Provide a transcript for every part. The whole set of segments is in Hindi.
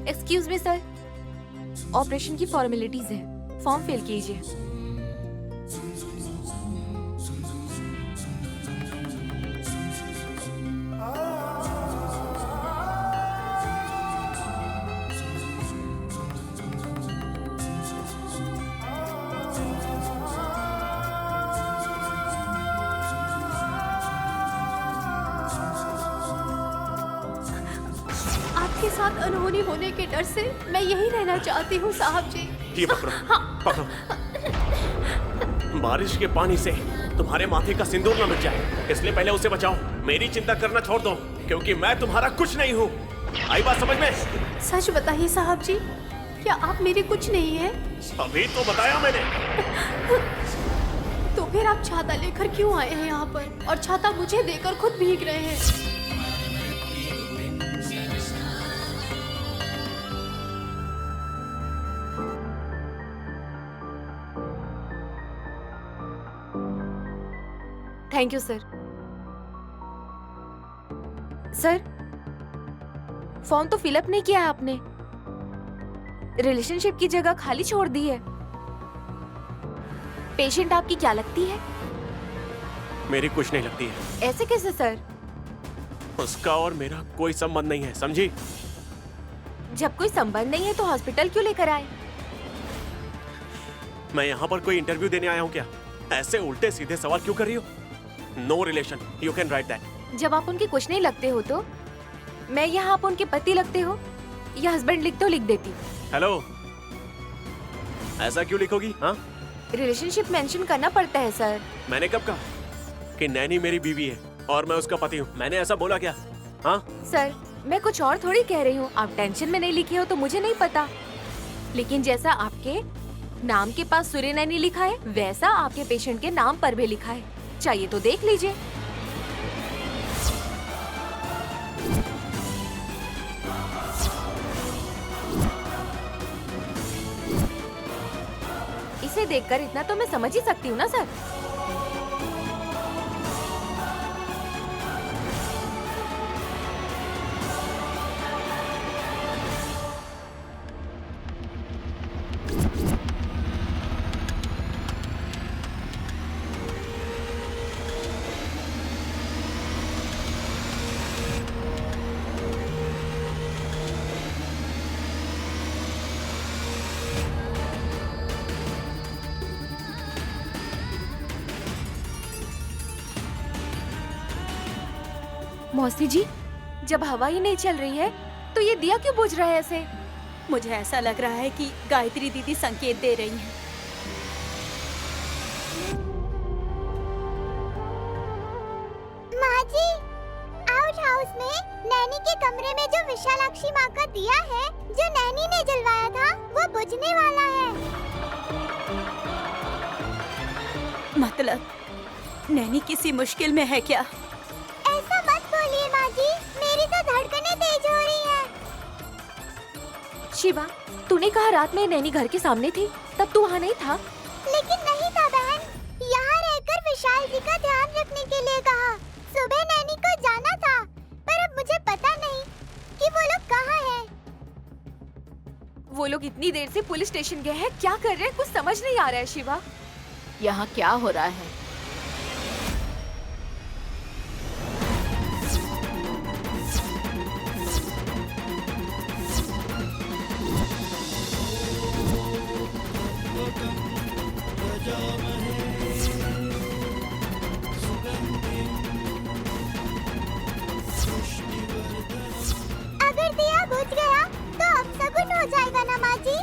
एक्सक्यूज मी सर, ऑपरेशन की फॉर्मेलिटीज है, फॉर्म फिल कीजिए। आपके साथ अनहोनी होने के डर से मैं यहीं रहना चाहती हूँ साहब जी। ये पकड़ो, पकड़ो। बारिश के पानी से तुम्हारे माथे का सिंदूर न मिट जाए, इसलिए पहले उसे बचाओ। मेरी चिंता करना छोड़ दो, क्योंकि मैं तुम्हारा कुछ नहीं हूँ। आई बात समझ में? सच बताइए साहब जी, क्या आप मेरे कुछ नहीं है? अभी तो बताया मैंने। तो फिर आप छाता लेकर क्यों आए हैं यहाँ पर, और छाता मुझे देकर खुद भीग रहे हैं? Thank you sir. Sir, form तो फिलअप नहीं किया है आपने। रिलेशनशिप की जगह खाली छोड़ दी है। पेशेंट आपकी क्या लगती है? मेरी कुछ नहीं लगती है। ऐसे कैसे सर? उसका और मेरा कोई संबंध नहीं है, समझी? जब कोई संबंध नहीं है तो हॉस्पिटल क्यों लेकर आए? मैं यहाँ पर कोई इंटरव्यू देने आया हूँ क्या? ऐसे उल्टे सीधे सवाल क्यों कर रही हो? No relation, you can write that. जब आप उनके कुछ नहीं लगते हो तो मैं यहाँ आप उनके पति लगते हो या हस्बैंड लिख तो लिख देती। हेलो, ऐसा क्यों लिखोगी? हाँ, रिलेशनशिप मेंशन करना पड़ता है सर। मैंने कब कहा कि नैनी मेरी बीवी है और मैं उसका पति हूँ? मैंने ऐसा बोला क्या? हाँ सर, मैं कुछ और थोड़ी कह रही हूँ। आप टेंशन में नहीं लिखे हो तो मुझे नहीं पता, लेकिन जैसा आपके नाम के पास सूर्य नैनी लिखा है वैसा आपके पेशेंट के नाम पर भी लिखा है। चाहिए तो देख लीजिए। इसे देखकर इतना तो मैं समझ ही सकती हूँ ना सर। मौसी जी, जब हवा ही नहीं चल रही है तो ये दिया क्यों बुझ रहा है ऐसे? मुझे ऐसा लग रहा है कि गायत्री दीदी संकेत दे रही हैं। माँ जी, आउट हाउस में नैनी के कमरे में जो विशालाक्षी माँ का दिया है जो नैनी ने जलवाया था वो बुझने वाला है। मतलब नैनी किसी मुश्किल में है क्या? ऐसा मत बोलिए माँ जी, मेरी तो धड़कनें तेज हो रही हैं। शिवा, तूने कहा रात में नैनी घर के सामने थी, तब तू वहाँ नहीं था? लेकिन नहीं था बहन, यहाँ रहकर विशाल जी का ध्यान रखने के लिए कहा। सुबह नैनी को जाना था, पर अब मुझे पता नहीं कि वो लोग कहाँ हैं। वो लोग इतनी देर से पुलिस स्टेशन गए हैं, क्या कर रहे हैं कुछ समझ नहीं आ रहा है शिवा। यहाँ क्या हो रहा है? अगर दिया बुझ गया तो अपशगुन हो जाएगा ना माँ जी।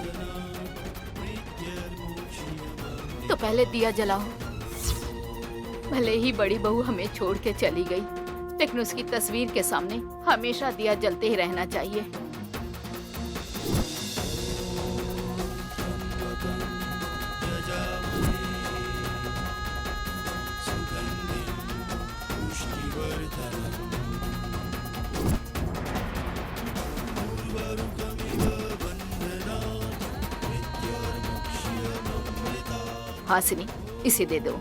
तो पहले दिया जलाओ। भले ही बड़ी बहू हमें छोड़ के चली गई, लेकिन उसकी तस्वीर के सामने हमेशा दिया जलते ही रहना चाहिए। हासिनी, इसे दे दो।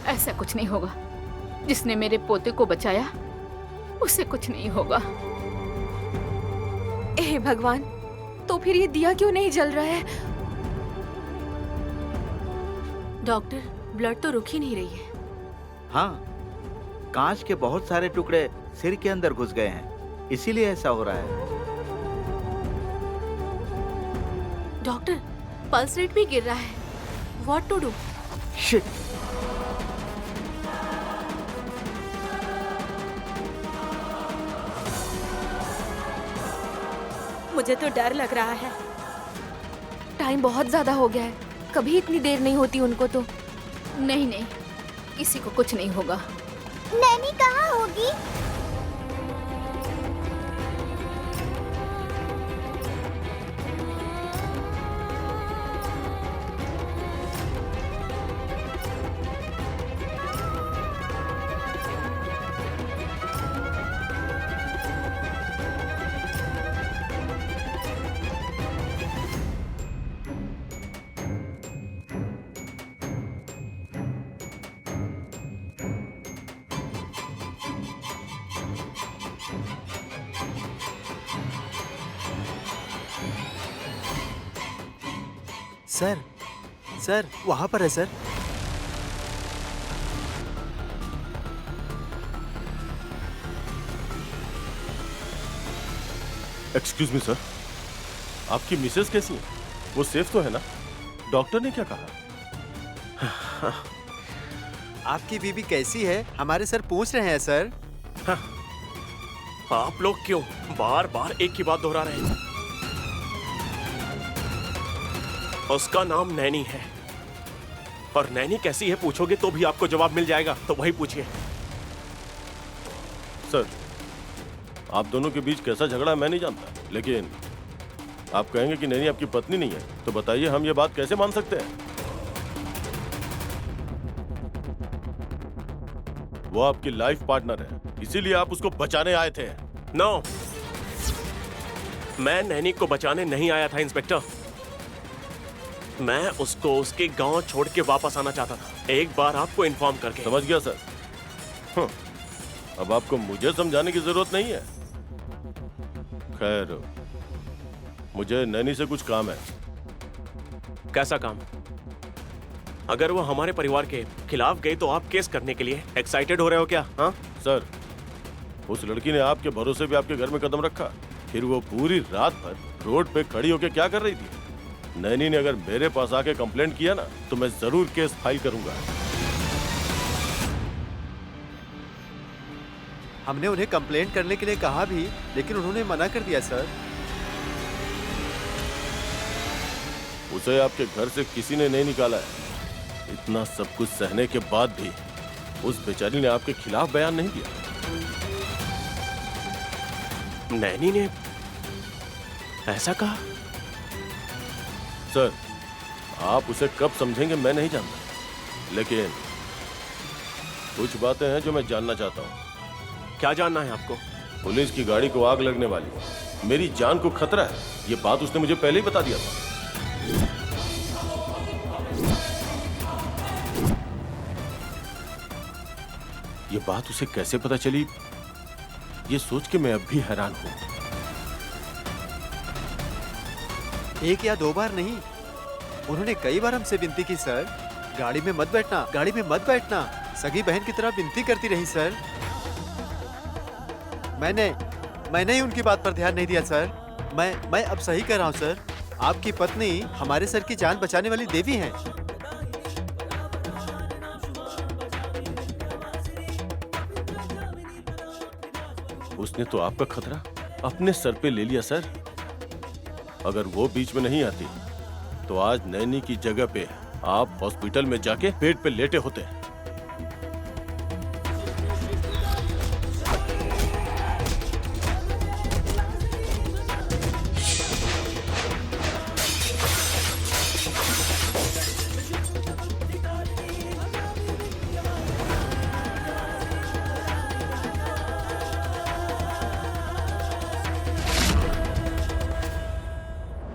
ऐसा कुछ नहीं होगा। जिसने मेरे पोते को बचाया उससे कुछ नहीं होगा। हे भगवान, तो फिर ये दिया क्यों नहीं जल रहा है? डॉक्टर, ब्लड तो रुक ही नहीं रही है। हाँ, कांच के बहुत सारे टुकड़े सिर के अंदर घुस गए हैं, इसीलिए ऐसा हो रहा है। डॉक्टर, पल्स रेट भी गिर रहा है। What to do? शिट! मुझे तो डर लग रहा है। टाइम बहुत ज्यादा हो गया है, कभी इतनी देर नहीं होती उनको तो। नहीं नहीं, किसी को कुछ नहीं होगा। नैनी कहाँ होगी? सर, सर वहाँ पर है सर। एक्सक्यूज मी सर, आपकी मिसेस कैसी है? वो सेफ तो है ना? डॉक्टर ने क्या कहा? आपकी बीबी कैसी है? हमारे सर पूछ रहे हैं सर। आप लोग क्यों बार बार एक ही बात दोहरा रहे हैं? उसका नाम नैनी है, और नैनी कैसी है पूछोगे तो भी आपको जवाब मिल जाएगा, तो वही पूछिए। सर, आप दोनों के बीच कैसा झगड़ा है मैं नहीं जानता, लेकिन आप कहेंगे कि नैनी आपकी पत्नी नहीं है, तो बताइए हम ये बात कैसे मान सकते हैं? वो आपकी लाइफ पार्टनर है, इसीलिए आप उसको बचाने आए थे। नो, मैं नैनी को बचाने नहीं आया था इंस्पेक्टर। मैं उसको उसके गांव छोड़ के वापस आना चाहता था, एक बार आपको इन्फॉर्म करके। समझ गया सर। अब आपको मुझे समझाने की जरूरत नहीं है। खैर, मुझे नैनी से कुछ काम है। कैसा काम? अगर वो हमारे परिवार के खिलाफ गई तो आप केस करने के लिए एक्साइटेड हो रहे हो क्या? हाँ सर, उस लड़की ने आपके भरोसे पे आपके घर में कदम रखा, फिर वो पूरी रात भर रोड पे खड़ी होकर क्या कर रही थी? नैनी ने अगर मेरे पास आके कंप्लेंट किया ना, तो मैं जरूर केस फाइल करूंगा। हमने उन्हें कंप्लेंट करने के लिए कहा भी, लेकिन उन्होंने मना कर दिया सर। उसे आपके घर से किसी ने नहीं निकाला है। इतना सब कुछ सहने के बाद भी उस बेचारी ने आपके खिलाफ बयान नहीं दिया। नैनी ने ऐसा कहा? सर, आप उसे कब समझेंगे मैं नहीं जानता, लेकिन कुछ बातें हैं जो मैं जानना चाहता हूँ। क्या जानना है आपको? पुलिस की गाड़ी को आग लगने वाली है, मेरी जान को खतरा है, ये बात उसने मुझे पहले ही बता दिया था। ये बात उसे कैसे पता चली, ये सोच के मैं अब भी हैरान हूँ। एक या दो बार नहीं, उन्होंने कई बार हमसे विनती की सर, गाड़ी में मत बैठना, गाड़ी में मत बैठना। सगी बहन की तरह विनती करती रही सर। मैंने ही उनकी बात पर ध्यान नहीं दिया सर। मैं अब सही कह रहा हूँ सर। आपकी पत्नी हमारे सर की जान बचाने वाली देवी हैं। उसने तो आपका खतरा अपने सर पे ले लिया सर। अगर वो बीच में नहीं आती तो आज नैनी की जगह पे आप हॉस्पिटल में जाके बेड पे लेटे होते।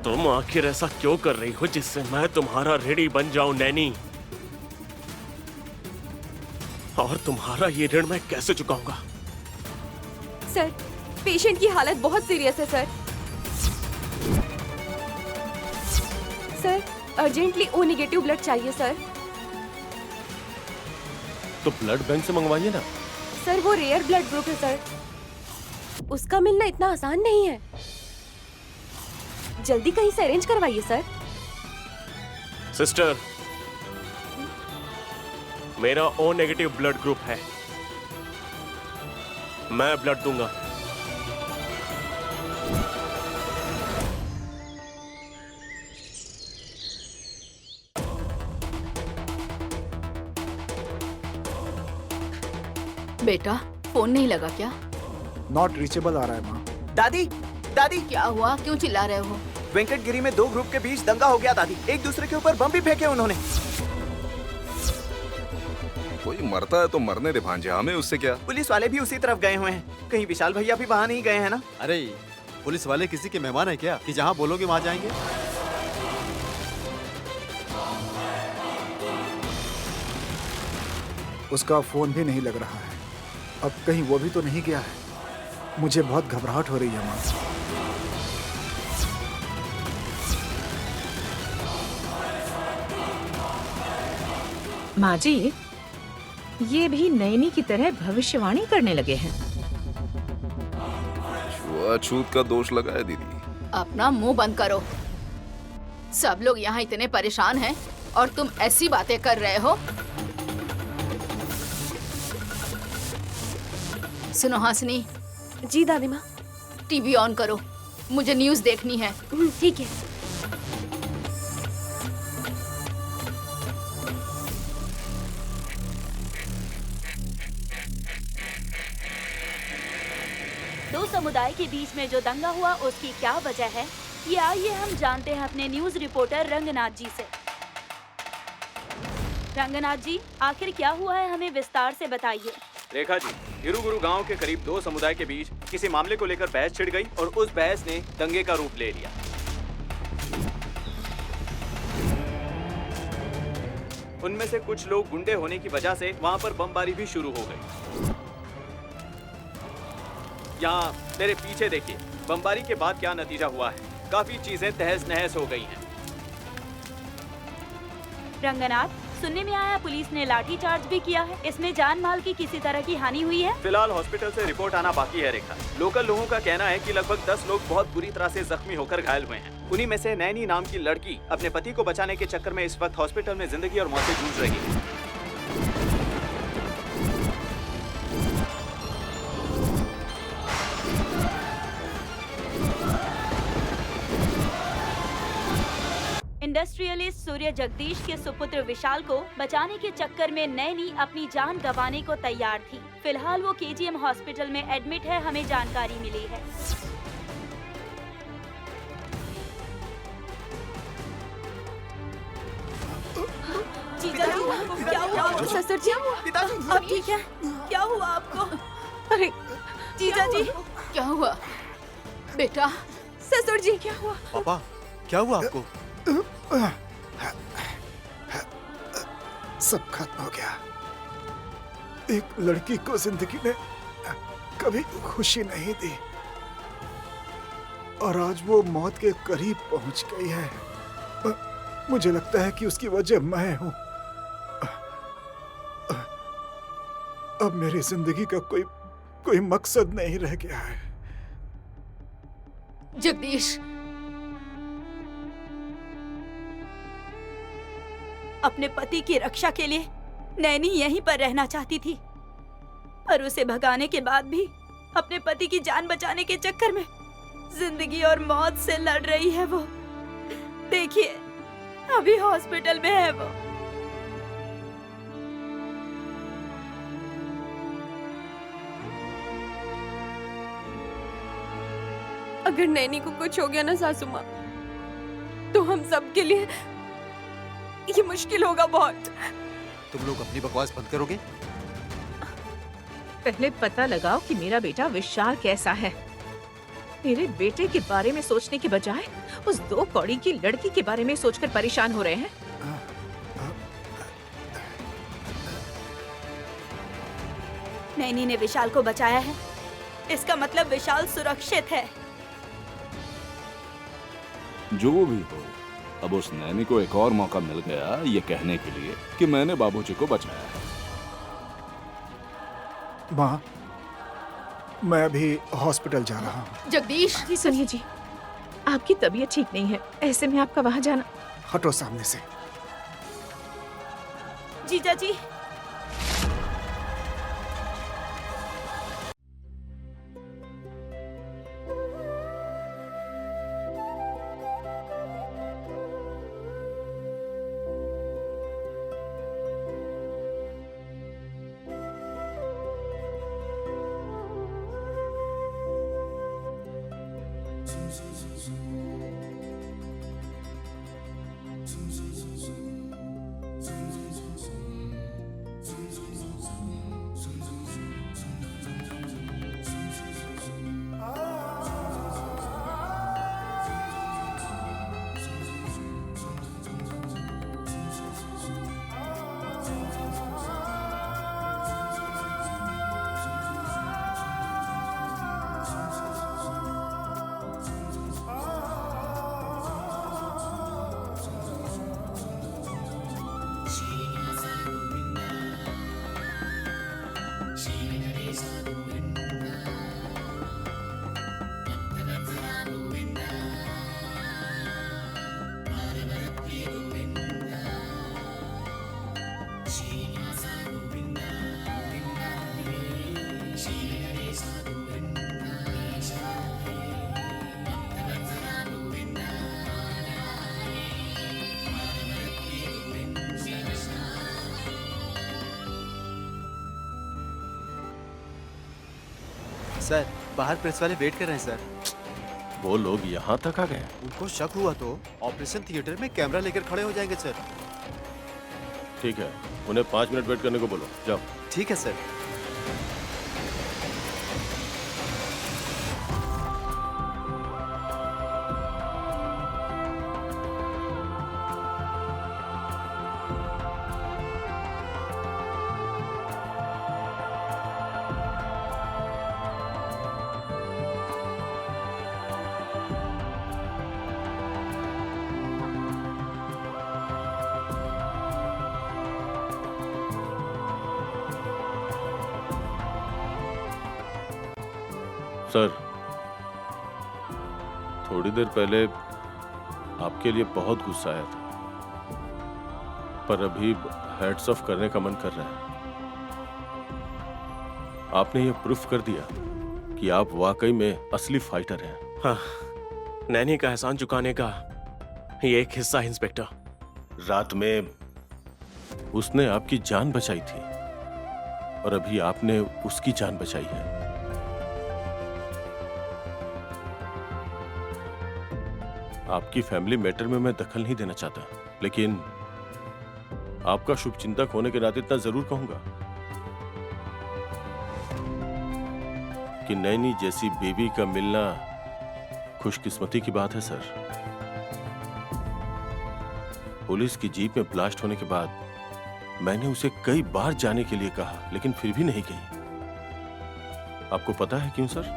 तो तुम आखिर ऐसा क्यों कर रही हो जिससे मैं तुम्हारा रेडी बन जाऊं नैनी? और तुम्हारा ये ऋण मैं कैसे चुकाऊंगा? सर, पेशेंट की हालत बहुत सीरियस है sir. Sir, urgently O negative blood चाहिए सर। तो ब्लड बैंक से मंगवाइए ना। सर, वो रेयर ब्लड ग्रुप है सर, उसका मिलना इतना आसान नहीं है। जल्दी कहीं से अरेंज करवाइए सर। सिस्टर, मेरा ओ नेगेटिव ब्लड ग्रुप है, मैं ब्लड दूंगा। बेटा, फोन नहीं लगा क्या? नॉट रीचेबल आ रहा है माँ। दादी, दादी, क्या हुआ? क्यों चिल्ला रहे हो? वेंकटगिरी में 2 ग्रुप के बीच दंगा हो गया दादी। एक दूसरे के ऊपर बम भी फेंके उन्होंने। कोई मरता है तो मरने दे भांजे, हमें उससे क्या। पुलिस वाले भी उसी तरफ गए हुए हैं। कहीं विशाल भैया भी वहाँ नहीं गए हैं ना? अरे पुलिस वाले किसी के मेहमान है क्या कि जहाँ बोलोगे वहाँ जाएंगे? उसका फोन भी नहीं लग रहा है। अब कहीं वो भी तो नहीं गया है। मुझे बहुत घबराहट हो रही है माँ। माँ जी, ये भी नैनी की तरह भविष्यवाणी करने लगे हैं। छूत का दोष लगा है दीदी। अपना मुंह बंद करो। सब लोग यहाँ इतने परेशान हैं और तुम ऐसी बातें कर रहे हो। सुनो हासिनी। जी दादी माँ। टीवी ऑन करो, मुझे न्यूज़ देखनी है। ठीक है। दो समुदाय के बीच में जो दंगा हुआ उसकी क्या वजह है, ये आइए हम जानते हैं अपने न्यूज रिपोर्टर रंगनाथ जी से। रंगनाथ जी, आखिर क्या हुआ है, हमें विस्तार से बताइए। रेखा जी, हिरुगुरु गांव के करीब 2 समुदाय के बीच किसी मामले को लेकर बहस छिड़ गई और उस बहस ने दंगे का रूप ले लिया। उनमें से कुछ लोग गुंडे होने की वजह से वहां पर बमबारी भी शुरू हो गई। यहाँ मेरे पीछे देखिए, बमबारी के बाद क्या नतीजा हुआ है। काफी चीजें तहस नहस हो गई हैं। रंगनाथ, सुनने में आया पुलिस ने लाठीचार्ज भी किया है। इसमें जान माल की किसी तरह की हानि हुई है? फिलहाल हॉस्पिटल से रिपोर्ट आना बाकी है रेखा। लोकल लोगों का कहना है कि लगभग 10 लोग बहुत बुरी तरह से जख्मी होकर घायल हुए हैं। उन्हीं में से नैनी नाम की लड़की अपने पति को बचाने के चक्कर में इस वक्त हॉस्पिटल में जिंदगी और मौत से जूझ रही है। इंडस्ट्रियलिस्ट सूर्य जगदीश के सुपुत्र विशाल को बचाने के चक्कर में नैनी अपनी जान गंवाने को तैयार थी। फिलहाल वो केजीएम हॉस्पिटल में एडमिट है, हमें जानकारी मिली है। जीजा जी, क्या हुआ? ससुर जी, अब ठीक है? क्या हुआ आपको? अरे जीजा जी, क्या हुआ बेटा? ससुर जी, क्या हुआ? पापा, क्या हुआ आपको? सब खत्म हो गया। एक लड़की को जिंदगी ने कभी खुशी नहीं दी और आज वो मौत के करीब पहुंच गई है। मुझे लगता है कि उसकी वजह मैं हूं। अब मेरी जिंदगी का कोई मकसद नहीं रह गया है। जगदीश, अपने पति की रक्षा के लिए नैनी यहीं पर रहना चाहती थी, पर उसे भगाने के बाद भी अपने पति की जान बचाने के चक्कर में जिंदगी और मौत से लड़ रही है वो। देखिए, अभी हॉस्पिटल में है वो। अगर नैनी को कुछ हो गया ना सासू माँ, तो हम सब के लिए ये मुश्किल होगा बहुत। तुम लोग अपनी बकवास बंद करोगे? पहले पता लगाओ कि मेरा बेटा विशाल कैसा है। मेरे बेटे के बारे में सोचने के बजाय उस 2 कौड़ी की लड़की के बारे में सोचकर परेशान हो रहे हैं। नैनी ने विशाल को बचाया है, इसका मतलब विशाल सुरक्षित है। जो भी हो, अब उस नैनी को एक और मौका मिल गया ये कहने के लिए कि मैंने बाबूजी को बचाया है। माँ, मैं अभी हॉस्पिटल जा रहा हूँ। जगदीश जी सुनिए जी, आपकी तबीयत ठीक नहीं है, ऐसे में आपका वहाँ जाना। हटो सामने से। जीजा जी, सर बाहर प्रेस वाले वेट कर रहे हैं सर। वो लोग यहाँ तक आ गए? उनको शक हुआ तो ऑपरेशन थिएटर में कैमरा लेकर खड़े हो जाएंगे सर। ठीक है, उन्हें 5 मिनट वेट करने को बोलो, जाओ। ठीक है सर। सर, थोड़ी देर पहले आपके लिए बहुत गुस्सा आया था, पर अभी हेड्स ऑफ करने का मन कर रहा है। आपने ये प्रूफ कर दिया कि आप वाकई में असली फाइटर हैं। हाँ, नैनी का एहसान चुकाने का ये एक हिस्सा है इंस्पेक्टर। रात में उसने आपकी जान बचाई थी और अभी आपने उसकी जान बचाई है। आपकी फैमिली मैटर में मैं दखल नहीं देना चाहता, लेकिन आपका शुभचिंतक होने के नाते इतना जरूर कहूंगा कि नैनी जैसी बेबी का मिलना खुशकिस्मती की बात है सर। पुलिस की जीप में ब्लास्ट होने के बाद मैंने उसे कई बार जाने के लिए कहा, लेकिन फिर भी नहीं गई। आपको पता है क्यों सर?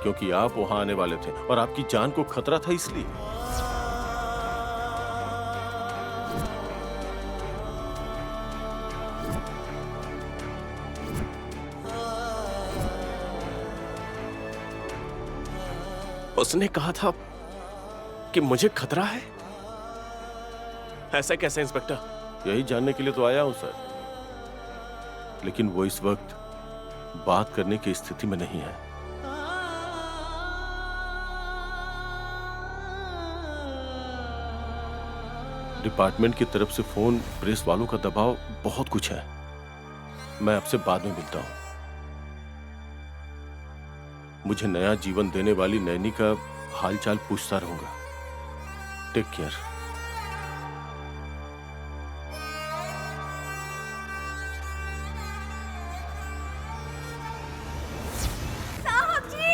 क्योंकि आप वहां आने वाले थे और आपकी जान को खतरा था, इसलिए। उसने कहा था कि मुझे खतरा है। ऐसा कैसे इंस्पेक्टर? यही जानने के लिए तो आया हूं सर, लेकिन वो इस वक्त बात करने की स्थिति में नहीं है। डिपार्टमेंट की तरफ से फोन, प्रेस वालों का दबाव, बहुत कुछ है। मैं आपसे बाद में मिलता हूं। मुझे नया जीवन देने वाली नैनी का हालचाल पूछता रहूंगा। Take care. साहब जी!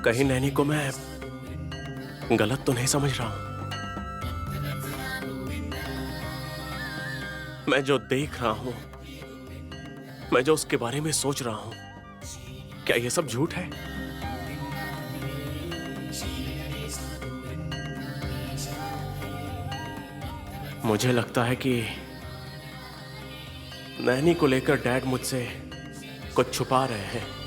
कहीं नैनी को मैं गलत तो नहीं समझ रहा हूं? मैं जो देख रहा हूं, मैं जो उसके बारे में सोच रहा हूं, क्या ये सब झूठ है? मुझे लगता है कि नैनी को लेकर डैड मुझसे कुछ छुपा रहे हैं।